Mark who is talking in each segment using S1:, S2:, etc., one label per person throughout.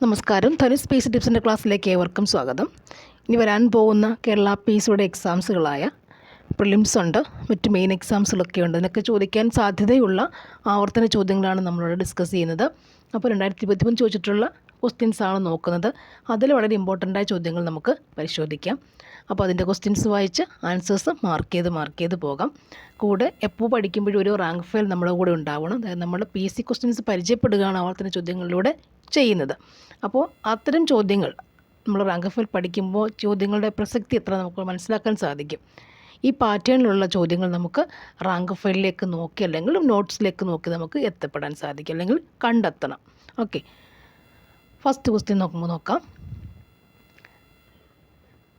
S1: നമസ്കാരം. ധനുസ് P S C ടിപ്സിൻ്റെ ക്ലാസ്സിലേക്ക് ഏവർക്കും സ്വാഗതം. ഇനി വരാൻ പോകുന്ന കേരള പി എസ് സിയുടെ എക്സാംസുകളായ പ്രിലിംസ് ഉണ്ട്, മറ്റ് മെയിൻ എക്സാംസുകളൊക്കെ ഉണ്ട്. ഇതിനൊക്കെ ചോദിക്കാൻ സാധ്യതയുള്ള ആവർത്തന ചോദ്യങ്ങളാണ് നമ്മളിവിടെ ഡിസ്കസ് ചെയ്യുന്നത്. അപ്പോൾ 2023 ചോദിച്ചിട്ടുള്ള ക്വസ്റ്റ്യൻസാണ് നോക്കുന്നത്. അതിൽ വളരെ ഇമ്പോർട്ടൻ്റായ ചോദ്യങ്ങൾ നമുക്ക് പരിശോധിക്കാം. അപ്പോൾ അതിൻ്റെ ക്വസ്റ്റ്യൻസ് വായിച്ച് ആൻസേഴ്സ് മാർക്ക് ചെയ്ത് പോകാം. കൂടെ എപ്പോൾ പഠിക്കുമ്പോഴും ഒരു റാങ്ക് ഫയൽ നമ്മുടെ കൂടെ ഉണ്ടാവണം. അതായത് നമ്മൾ പി എസ് സി ക്വസ്റ്റ്യൻസ് പരിചയപ്പെടുകയാണ് ആവർത്തന ചോദ്യങ്ങളിലൂടെ ചെയ്യുന്നത്. അപ്പോൾ അത്തരം ചോദ്യങ്ങൾ നമ്മൾ റാങ്ക് ഫയൽ പഠിക്കുമ്പോൾ ചോദ്യങ്ങളുടെ പ്രസക്തി എത്ര നമുക്ക് മനസ്സിലാക്കാൻ സാധിക്കും. ഈ പാറ്റേണിലുള്ള ചോദ്യങ്ങൾ നമുക്ക് റാങ്ക് ഫയലിലേക്ക് നോക്കി അല്ലെങ്കിൽ നോട്ട്സിലേക്ക് നോക്കി നമുക്ക് എത്തപ്പെടാൻ സാധിക്കും, അല്ലെങ്കിൽ കണ്ടെത്തണം. ഓക്കെ, ഫസ്റ്റ് ക്വസ്റ്റ്യൻ നോക്കാം.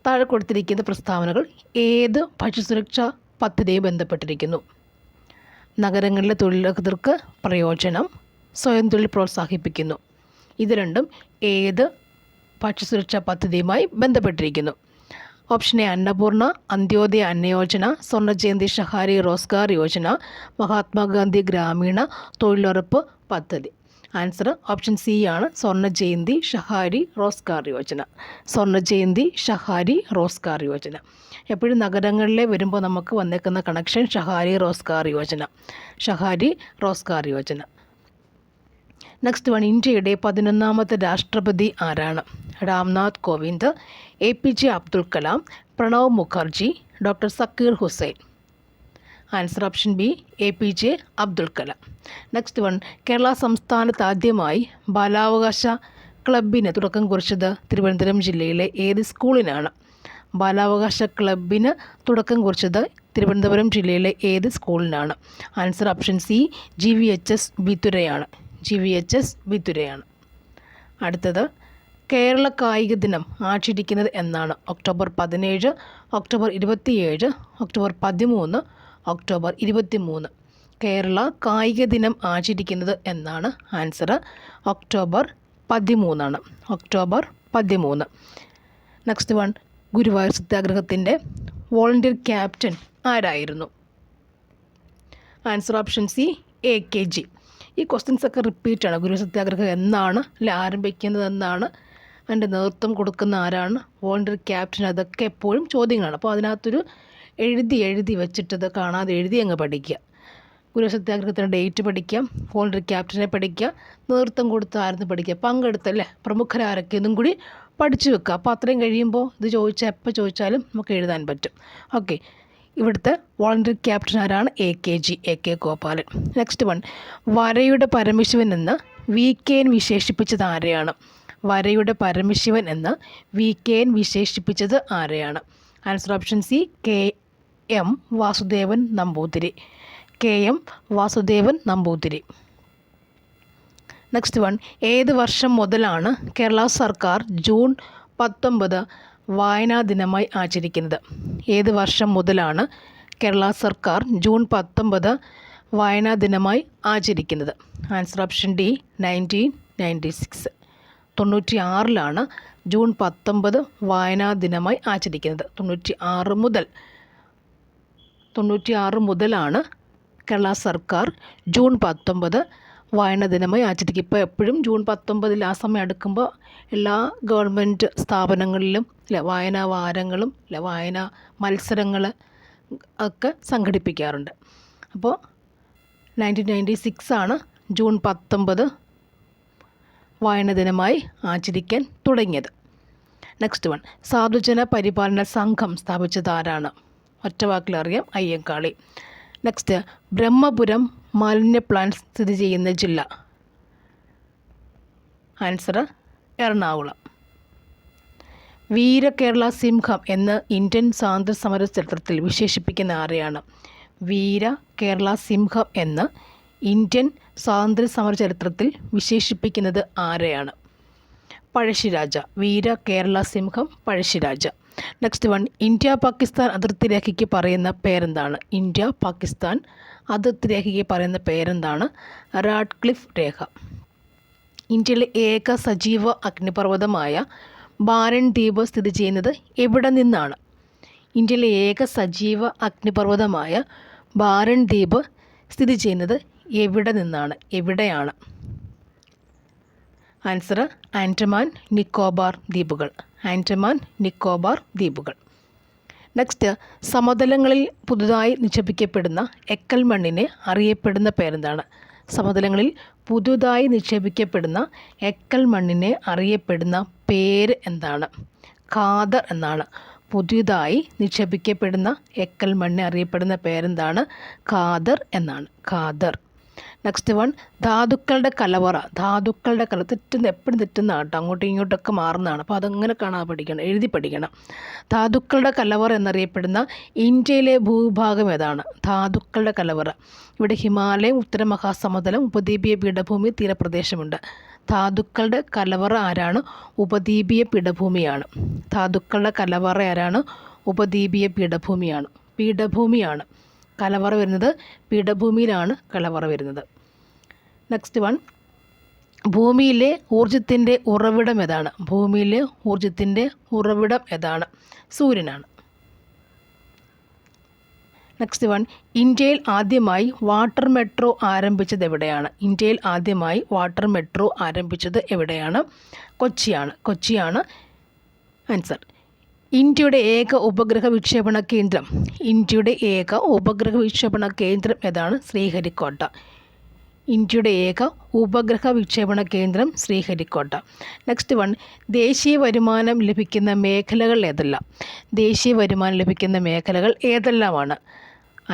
S1: താഴെ കൊടുത്തിരിക്കുന്ന പ്രസ്താവനകൾ ഏത് ഭക്ഷ്യസുരക്ഷാ പദ്ധതിയെ ബന്ധപ്പെട്ടിരിക്കുന്നു? നഗരങ്ങളിലെ തൊഴിലധികർക്ക് പ്രയോജനം, സ്വയം തൊഴിൽ പ്രോത്സാഹിപ്പിക്കുന്നു. ഇത് രണ്ടും ഏത് ഭക്ഷ്യസുരക്ഷാ പദ്ധതിയുമായി ബന്ധപ്പെട്ടിരിക്കുന്നു? ഓപ്ഷൻ എ അന്നപൂർണ അന്ത്യോദയ അന്നയോജന, സ്വർണ്ണ ജയന്തി ഷഹാരി റോസ്ഗാർ യോജന, മഹാത്മാഗാന്ധി ഗ്രാമീണ തൊഴിലുറപ്പ് പദ്ധതി. ആൻസർ ഓപ്ഷൻ സി ആണ്, സ്വർണ്ണ ജയന്തി ഷഹാരി റോസ്ഗാർ യോജന. സ്വർണ്ണ ജയന്തി ഷഹാരി റോസ്ഗാർ യോജന. എപ്പോഴും നഗരങ്ങളിലെ വരുമ്പോൾ നമുക്ക് വന്നേക്കുന്ന connection Shahari Rozgar Yojana, Shahari Rozgar Yojana. Next one, ഇന്ത്യയുടെ 11ാമത്തെ രാഷ്ട്രപതി ആരാണ്? Ramnath Kovind, APJ Abdul Kalam, Pranab Mukherjee, doctor Zakir Hussain. Answer option B, APJ Abdul Kalam. Next one, Kerala സംസ്ഥാനത്ത് ആദ്യമായി ബാലാവകാശ ക്ലബിന് തുടക്കം കുറിച്ചത് തിരുവനന്തപുരം ജില്ലയിലെ ഏത് സ്കൂളിനാണ്? ബാലാവകാശ ക്ലബിന് തുടക്കം കുറിച്ചത് തിരുവനന്തപുരം ജില്ലയിലെ ഏത് സ്കൂളിനാണ്? ആൻസർ ഓപ്ഷൻ സി, GVHS ബിത്തുരയാണ്. GVHS ബിത്തുരയാണ്. അടുത്തത്, കേരള കായിക ദിനം ആചരിക്കുന്നത് എന്നാണ്? October 17, October 27, October 13, October 23. Kerala കായിക ദിനം ആചരിക്കുന്നത് എന്നാണ്? Answer October 13 October 13. Next one, Guruvayur സത്യാഗ്രഹത്തിൻ്റെ വോളണ്ടിയർ ക്യാപ്റ്റൻ ആരായിരുന്നു? Answer option C, AKG. ഈ ക്വസ്റ്റ്യൻസൊക്കെ റിപ്പീറ്റാണ്. ഗുരുവായൂർ സത്യാഗ്രഹം എന്നാണ് ആരംഭിക്കുന്നത്, എന്നാണ് അതിൻ്റെ നേതൃത്വം കൊടുക്കുന്ന ആരാണ്, വോളണ്ടിയർ ക്യാപ്റ്റൻ, അതൊക്കെ എപ്പോഴും ചോദ്യങ്ങളാണ്. അപ്പോൾ അതിനകത്തൊരു എഴുതി വെച്ചിട്ടത് കാണാതെ എഴുതി അങ്ങ് പഠിക്കുക. ഗുരുവായൂർ സത്യാഗ്രഹത്തിൻ്റെ ഡേറ്റ് പഠിക്കാം, വോളണ്ടിയർ ക്യാപ്റ്റനെ പഠിക്കുക, നേതൃത്വം കൊടുത്ത ആരെന്ന് പഠിക്കുക, പങ്കെടുത്തല്ലേ പ്രമുഖരാരൊക്കെ എന്നും കൂടി പഠിച്ചു വെക്കുക. അപ്പോൾ അത്രയും കഴിയുമ്പോൾ ഇത് ചോദിച്ചാൽ എപ്പോൾ ചോദിച്ചാലും നമുക്ക് എഴുതാൻ പറ്റും. ഓക്കെ, ഇവിടുത്തെ വോളണ്ടിയർ ക്യാപ്റ്റൻ ആരാണ്? AKG, AK Gopalan. Next one, വരയുടെ പരമശിവൻ എന്ന് VKN വിശേഷിപ്പിച്ചത് ആരെയാണ്? വരയുടെ പരമശിവൻ എന്ന് VKN വിശേഷിപ്പിച്ചത് ആരെയാണ്? Answer option C, KM Vasudevan Namboothiri. KM Vasudevan Namboothiri. Next one, ഏത് വർഷം മുതലാണ് കേരള സർക്കാർ ജൂൺ 19 വായനാ ദിനമായി ആചരിക്കുന്നത്? ഏത് വർഷം മുതലാണ് കേരള സർക്കാർ ജൂൺ 19 വായനാ ദിനമായി ആചരിക്കുന്നത്? Answer option D, 1996. 96 ജൂൺ 19 വായനാ ദിനമായി ആചരിക്കുന്നത്. 96 മുതലാണ് കേരള സർക്കാർ ജൂൺ 19 വായനാ ദിനമായി ആചരിക്കും. ഇപ്പോൾ എപ്പോഴും ജൂൺ 19 ആ സമയം അടുക്കുമ്പോൾ എല്ലാ ഗവൺമെൻറ് സ്ഥാപനങ്ങളിലും വായനാ വാരങ്ങളും വായനാ മത്സരങ്ങൾ ഒക്കെ സംഘടിപ്പിക്കാറുണ്ട്. അപ്പോൾ 1996 ജൂൺ 19 വായനാ ദിനമായി ആചരിക്കാൻ തുടങ്ങിയത്. നെക്സ്റ്റ് വൺ, സാധുജന പരിപാലന സംഘം സ്ഥാപിച്ചത് ആരാണ്? ഒറ്റ വാക്കിലറിയാം, അയ്യങ്കാളി. നെക്സ്റ്റ്, ബ്രഹ്മപുരം മാലിന്യ പ്ലാന്റ് സ്ഥിതി ചെയ്യുന്ന ജില്ല? ആൻസർ എറണാകുളം. വീര കേരള സിംഹം എന്ന് ഇന്ത്യൻ സ്വാതന്ത്ര്യ സമര ചരിത്രത്തിൽ വിശേഷിപ്പിക്കുന്ന ആരെയാണ്? വീര കേരള സിംഹം എന്ന് ഇന്ത്യൻ സ്വാതന്ത്ര്യ സമര ചരിത്രത്തിൽ വിശേഷിപ്പിക്കുന്നത് ആരെയാണ്? Pazhassiraja. Veera Kerala Simham Pazhassiraja. Next one, India Pakistan അതിർത്തി രേഖയ്ക്ക് പറയുന്ന പേരെന്താണ്? ഇന്ത്യ പാകിസ്ഥാൻ അതിർത്തി രേഖയ്ക്ക് പറയുന്ന പേരെന്താണ്? റാഡ്ക്ലിഫ് രേഖ. ഇന്ത്യയിലെ ഏക സജീവ അഗ്നിപർവ്വതമായ ബാരൺ ദ്വീപ് സ്ഥിതി ചെയ്യുന്നത് എവിടെ നിന്നാണ്? ഇന്ത്യയിലെ ഏക സജീവ അഗ്നിപർവ്വതമായ ബാരൺ ദ്വീപ് സ്ഥിതി ചെയ്യുന്നത് എവിടെ നിന്നാണ്? എവിടെയാണ്? ആൻസർ ആൻഡമാൻ നിക്കോബാർ ദ്വീപുകൾ. ആൻഡമാൻ നിക്കോബാർ ദ്വീപുകൾ. നെക്സ്റ്റ്, സമതലങ്ങളിൽ പുതുതായി നിക്ഷേപിക്കപ്പെടുന്ന എക്കൽ മണ്ണിനെ അറിയപ്പെടുന്ന പേരെന്താണ്? സമതലങ്ങളിൽ പുതുതായി നിക്ഷേപിക്കപ്പെടുന്ന എക്കൽ മണ്ണിനെ അറിയപ്പെടുന്ന പേര് എന്താണ്? ഖാദർ എന്നാണ്. പുതിയതായി നിക്ഷേപിക്കപ്പെടുന്ന എക്കൽ മണ്ണിനെ അറിയപ്പെടുന്ന പേരെന്താണ്? ഖാദർ എന്നാണ്. ഖാദർ. നെക്സ്റ്റ് വൺ, ധാതുക്കളുടെ കലവറ. ധാതുക്കളുടെ തെറ്റുന്ന എപ്പോഴും തെറ്റുന്ന കേട്ടോ, അങ്ങോട്ടും ഇങ്ങോട്ടൊക്കെ മാറുന്നതാണ്. അപ്പോൾ അതങ്ങനെ കാണാൻ പഠിക്കണം, എഴുതി പഠിക്കണം. ധാതുക്കളുടെ കലവറ എന്നറിയപ്പെടുന്ന ഇന്ത്യയിലെ ഭൂഭാഗം ഏതാണ്? ധാതുക്കളുടെ കലവറ. ഇവിടെ ഹിമാലയം, ഉത്തര മഹാസമുദ്രം, ഉപദ്വീപീയ പീഠഭൂമി, തീരപ്രദേശമുണ്ട്. ധാതുക്കളുടെ കലവറ ആരാണ്? ഉപദ്വീപീയ പീഠഭൂമിയാണ്. ധാതുക്കളുടെ കലവറ ആരാണ്? ഉപദ്വീപീയ പീഠഭൂമിയാണ്. കലവറ വരുന്നത് പീഠഭൂമിയിലാണ് കലവറ വരുന്നത്. നെക്സ്റ്റ് വൺ, ഭൂമിയിലെ ഊർജത്തിൻ്റെ ഉറവിടം ഏതാണ്? ഭൂമിയിലെ ഊർജത്തിൻ്റെ ഉറവിടം ഏതാണ്? സൂര്യനാണ്. നെക്സ്റ്റ് വൺ, ഇന്ത്യയിൽ ആദ്യമായി വാട്ടർ മെട്രോ ആരംഭിച്ചത് എവിടെയാണ്? ഇന്ത്യയിൽ ആദ്യമായി വാട്ടർ മെട്രോ ആരംഭിച്ചത് എവിടെയാണ്? കൊച്ചിയാണ് ആൻസർ. ഇന്ത്യയുടെ ഏക ഉപഗ്രഹ വിക്ഷേപണ കേന്ദ്രം. ഇന്ത്യയുടെ ഏക ഉപഗ്രഹ വിക്ഷേപണ കേന്ദ്രം ഏതാണ്? ശ്രീഹരിക്കോട്ട. ഇന്ത്യയുടെ ഏക ഉപഗ്രഹ വിക്ഷേപണ കേന്ദ്രം ശ്രീഹരിക്കോട്ട. നെക്സ്റ്റ് വൺ, ദേശീയ വരുമാനം ലഭിക്കുന്ന മേഖലകൾ ഏതെല്ലാം? ദേശീയ വരുമാനം ലഭിക്കുന്ന മേഖലകൾ ഏതെല്ലാമാണ്?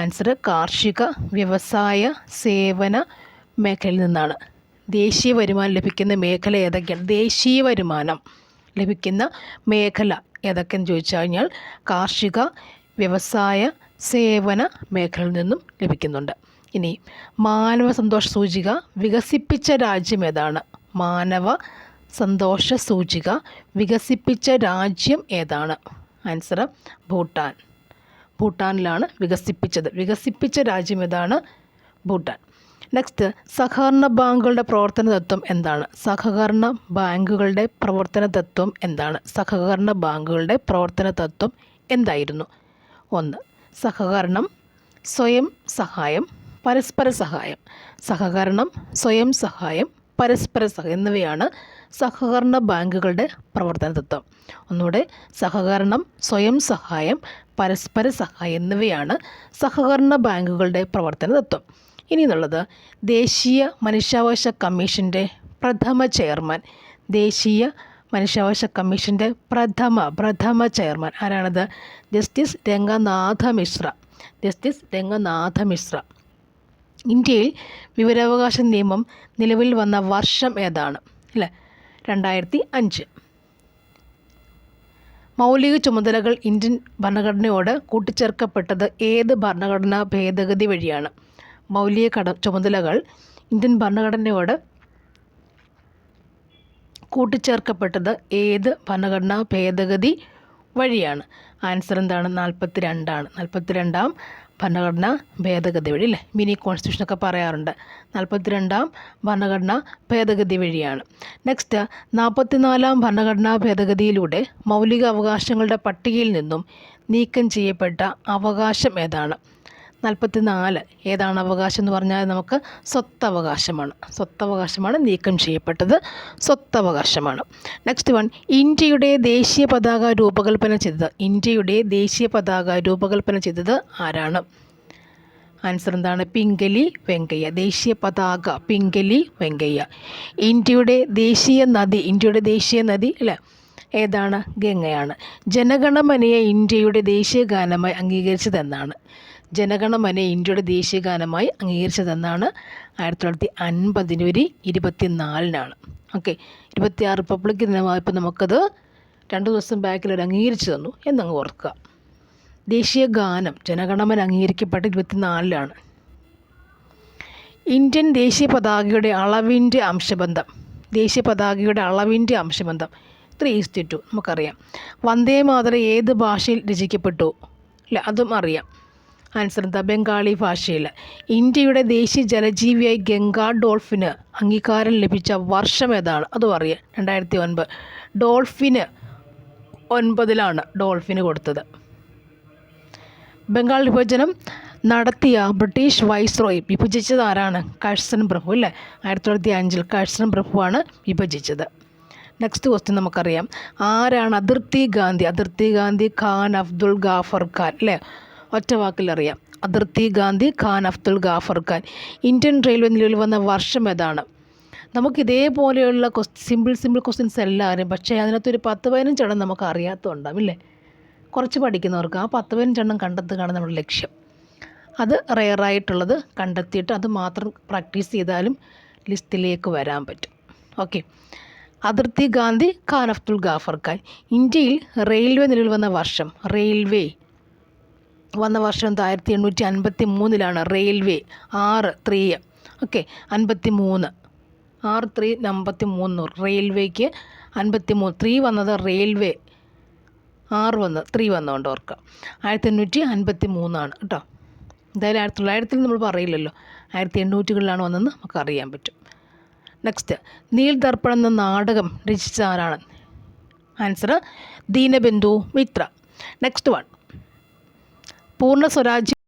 S1: ആൻസർ കാർഷിക, വ്യവസായ, സേവന മേഖലയിൽ നിന്നാണ്. ദേശീയ വരുമാനം ലഭിക്കുന്ന മേഖല ഏതൊക്കെയാണ്? ദേശീയ വരുമാനം ലഭിക്കുന്ന മേഖല ഏതൊക്കെയെന്ന് ചോദിച്ചു കഴിഞ്ഞാൽ കാർഷിക, വ്യവസായ, സേവന മേഖലയിൽ നിന്നും ലഭിക്കുന്നുണ്ട്. ഇനി മാനവ സന്തോഷ സൂചിക വികസിപ്പിച്ച രാജ്യം ഏതാണ്? മാനവ സന്തോഷ സൂചിക വികസിപ്പിച്ച രാജ്യം ഏതാണ്? ആൻസർ ഭൂട്ടാൻ. ഭൂട്ടാനിലാണ് വികസിപ്പിച്ച രാജ്യം ഏതാണ്? ഭൂട്ടാൻ. നെക്സ്റ്റ്, സഹകരണ ബാങ്കുകളുടെ പ്രവർത്തന തത്വം എന്താണ്? സഹകരണ ബാങ്കുകളുടെ പ്രവർത്തന തത്വം എന്താണ്? സഹകരണ ബാങ്കുകളുടെ പ്രവർത്തന തത്വം എന്തായിരുന്നു? 1. സഹകരണം, സ്വയം സഹായം, പരസ്പര സഹായം. സഹകരണം, സ്വയം സഹായം, പരസ്പര സഹായം എന്നിവയാണ് സഹകരണ ബാങ്കുകളുടെ പ്രവർത്തന തത്വം. ഒന്നുകൂടെ, സഹകരണം, സ്വയം സഹായം, പരസ്പര സഹായം എന്നിവയാണ് സഹകരണ ബാങ്കുകളുടെ പ്രവർത്തന തത്വം. ഇനി എന്നുള്ളത് ദേശീയ മനുഷ്യാവകാശ കമ്മീഷൻ്റെ പ്രഥമ ചെയർമാൻ. ദേശീയ മനുഷ്യാവകാശ കമ്മീഷൻ്റെ പ്രഥമ ചെയർമാൻ ആരാണത്? ജസ്റ്റിസ് രംഗനാഥ മിശ്ര. ഇന്ത്യയിൽ വിവരാവകാശ നിയമം നിലവിൽ വന്ന വർഷം ഏതാണ്? അല്ലേ, 2005. മൗലിക ചുമതലകൾ ഇന്ത്യൻ ഭരണഘടനയോട് കൂട്ടിച്ചേർക്കപ്പെട്ടത് ഏത് ഭരണഘടനാ ഭേദഗതി വഴിയാണ്? മൗലിക ചുമതലകൾ ഇന്ത്യൻ ഭരണഘടനയോട് കൂട്ടിച്ചേർക്കപ്പെട്ടത് ഏത് ഭരണഘടനാ ഭേദഗതി വഴിയാണ്? ആൻസർ എന്താണ്? 42 42ാം ഭരണഘടനാ ഭേദഗതി വഴി. അല്ലേ, മിനി കോൺസ്റ്റിറ്റ്യൂഷനൊക്കെ പറയാറുണ്ട്. 42ാം ഭരണഘടനാ ഭേദഗതി വഴിയാണ്. നെക്സ്റ്റ്, 44ാം ഭരണഘടനാ ഭേദഗതിയിലൂടെ മൗലിക അവകാശങ്ങളുടെ പട്ടികയിൽ നിന്നും നീക്കം ചെയ്യപ്പെട്ട അവകാശം ഏതാണ്? 44 ഏതാണ് അവകാശം എന്ന് പറഞ്ഞാൽ നമുക്ക് സ്വത്തവകാശമാണ് നീക്കം ചെയ്യപ്പെട്ടത്. സ്വത്തവകാശമാണ്. നെക്സ്റ്റ് വൺ, ഇന്ത്യയുടെ ദേശീയ പതാക രൂപകൽപ്പന ചെയ്തത് ആരാണ്? ആൻസർ എന്താണ്? പിംഗലി വെങ്കയ്യ. ദേശീയ പതാക പിംഗലി വെങ്കയ്യ. ഇന്ത്യയുടെ ദേശീയ നദി അല്ലേ, ഏതാണ്? ഗംഗയാണ്. ജനഗണമനയെ ഇന്ത്യയുടെ ദേശീയ ഗാനമായി അംഗീകരിച്ചതെന്നാണ്? ജനഗണമനയെ ഇന്ത്യയുടെ ദേശീയ ഗാനമായി അംഗീകരിച്ചതെന്നാണ്? 1950 ജനുവരി 24-നാണ്. ഓക്കെ, 26 റിപ്പബ്ലിക് ദിനമായപ്പോൾ നമുക്കത് 2 ദിവസം ബാക്കിൽ ഒരു അംഗീകരിച്ചു തന്നു എന്നങ്ങ് ഓർക്കുക. ദേശീയ ഗാനം ജനഗണമന അംഗീകരിക്കപ്പെട്ട 24-ലാണ്. ഇന്ത്യൻ ദേശീയ പതാകയുടെ അളവിൻ്റെ അംശബന്ധം. 3:2 നമുക്കറിയാം. വന്ദേ മാതരം ഏത് ഭാഷയിൽ രചിക്കപ്പെട്ടു? അല്ല, അതും അറിയാം. ആൻസർ എന്താ? ബംഗാളി ഭാഷയിൽ. ഇന്ത്യയുടെ ദേശീയ ജലജീവിയായി ഗംഗാ ഡോൾഫിന് അംഗീകാരം ലഭിച്ച വർഷം ഏതാണ്? അതും അറിയാം, 2009. ഡോൾഫിന് 9-ലാണ് ഡോൾഫിന് കൊടുത്തത്. ബംഗാൾ വിഭജനം നടത്തിയ ബ്രിട്ടീഷ് വൈസ്രോയി വിഭജിച്ചത് ആരാണ്? കഴ്സൺ പ്രഭു അല്ലേ. 1905 കഴ്സൺ പ്രഭുവാണ് വിഭജിച്ചത്. നെക്സ്റ്റ് ക്വസ്റ്റ്യൻ നമുക്കറിയാം. ആരാണ് അതിർത്തി ഗാന്ധി? അതിർത്തി ഗാന്ധി ഖാൻ അബ്ദുൾ ഗാഫർ ഖാൻ അല്ലേ. ഒറ്റ വാക്കിലറിയാം. അതിർത്തി ഗാന്ധി ഖാൻ അബ്ദുൾ ഗാഫർ ഖാൻ. ഇന്ത്യൻ റെയിൽവേ നിലവിൽ വന്ന വർഷം ഏതാണ്? നമുക്ക് ഇതേപോലെയുള്ള സിമ്പിൾ ക്വസ്റ്റ്യൻസ് എല്ലാം അറിയാം. പക്ഷേ അതിനകത്തൊരു 10-15 എണ്ണം നമുക്ക് അറിയാത്തതുണ്ടാവും ഇല്ലേ. കുറച്ച് പഠിക്കുന്നവർക്ക് ആ 10-15 എണ്ണം കണ്ടെത്തുകയാണ് നമ്മുടെ ലക്ഷ്യം. അത് റെയറായിട്ടുള്ളത് കണ്ടെത്തിയിട്ട് അത് മാത്രം പ്രാക്ടീസ് ചെയ്താലും ലിസ്റ്റിലേക്ക് വരാൻ പറ്റും. ഓക്കെ. അതിർത്തി ഗാന്ധി ഖാൻ അബ്ദുൾ ഗാഫർ ഖാൻ. ഇന്ത്യയിൽ റെയിൽവേ നിലവിൽ വന്ന വർഷം, റെയിൽവേ വന്ന വർഷം 1853 റെയിൽവേ 6-3 ഓക്കെ 53 6-3 റെയിൽവേക്ക് 53 3 വന്നത് റെയിൽവേ 6 വന്ന് 3 വന്നുകൊണ്ട് ഓർക്കുക. 1853 കേട്ടോ. എന്തായാലും 1900 നമ്മൾ പറയില്ലല്ലോ, 1800-കളിലാണ് വന്നതെന്ന് നമുക്ക് അറിയാൻ പറ്റും. നെക്സ്റ്റ്, നീൽ ദർപ്പൺ എന്ന നാടകം രചിച്ച ആരാണ്? ആൻസർ ദീനബന്ധു മിത്ര. നെക്സ്റ്റ് വൺ, പൂർണ്ണ സ്വരാജ്യം